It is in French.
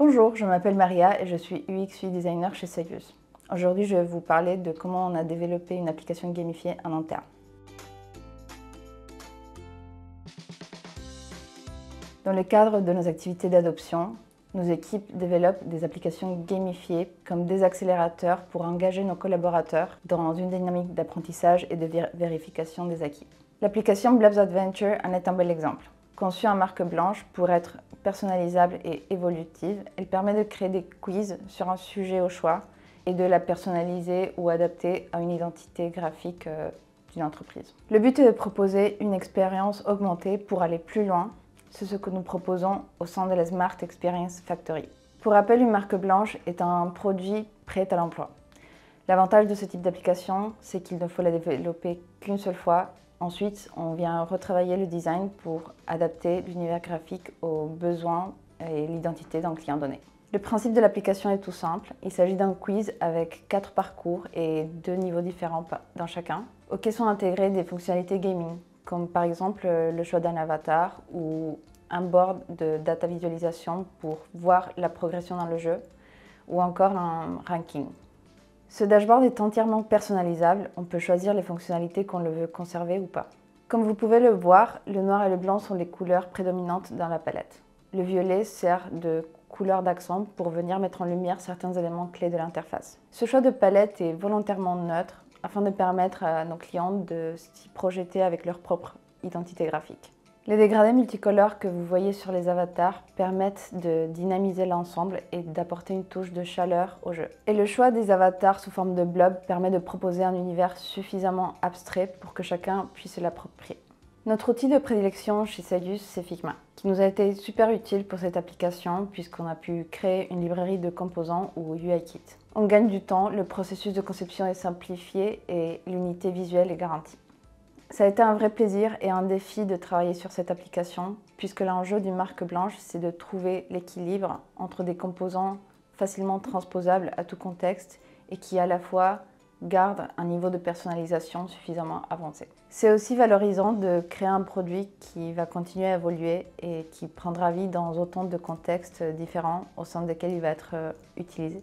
Bonjour, je m'appelle Maria et je suis UX/UI designer chez Seius. Aujourd'hui, je vais vous parler de comment on a développé une application gamifiée en interne. Dans le cadre de nos activités d'adoption, nos équipes développent des applications gamifiées comme des accélérateurs pour engager nos collaborateurs dans une dynamique d'apprentissage et de vérification des acquis. L'application Blobs Adventure en est un bel exemple. Conçue en marque blanche pour être personnalisable et évolutive, elle permet de créer des quiz sur un sujet au choix et de la personnaliser ou adapter à une identité graphique d'une entreprise. Le but est de proposer une expérience augmentée pour aller plus loin. C'est ce que nous proposons au sein de la Smart Experience Factory. Pour rappel, une marque blanche est un produit prêt à l'emploi. L'avantage de ce type d'application, c'est qu'il ne faut la développer qu'une seule fois. Ensuite, on vient retravailler le design pour adapter l'univers graphique aux besoins et l'identité d'un client donné. Le principe de l'application est tout simple. Il s'agit d'un quiz avec 4 parcours et 2 niveaux différents dans chacun, auxquels sont intégrées des fonctionnalités gaming, comme par exemple le choix d'un avatar ou un board de data visualisation pour voir la progression dans le jeu, ou encore un ranking. Ce dashboard est entièrement personnalisable, on peut choisir les fonctionnalités qu'on le veut conserver ou pas. Comme vous pouvez le voir, le noir et le blanc sont les couleurs prédominantes dans la palette. Le violet sert de couleur d'accent pour venir mettre en lumière certains éléments clés de l'interface. Ce choix de palette est volontairement neutre afin de permettre à nos clients de s'y projeter avec leur propre identité graphique. Les dégradés multicolores que vous voyez sur les avatars permettent de dynamiser l'ensemble et d'apporter une touche de chaleur au jeu. Et le choix des avatars sous forme de blob permet de proposer un univers suffisamment abstrait pour que chacun puisse l'approprier. Notre outil de prédilection chez Seius, c'est Figma, qui nous a été super utile pour cette application puisqu'on a pu créer une librairie de composants ou UI-Kit. On gagne du temps, le processus de conception est simplifié et l'unité visuelle est garantie. Ça a été un vrai plaisir et un défi de travailler sur cette application, puisque l'enjeu d'une marque blanche, c'est de trouver l'équilibre entre des composants facilement transposables à tout contexte et qui à la fois gardent un niveau de personnalisation suffisamment avancé. C'est aussi valorisant de créer un produit qui va continuer à évoluer et qui prendra vie dans autant de contextes différents au sein desquels il va être utilisé.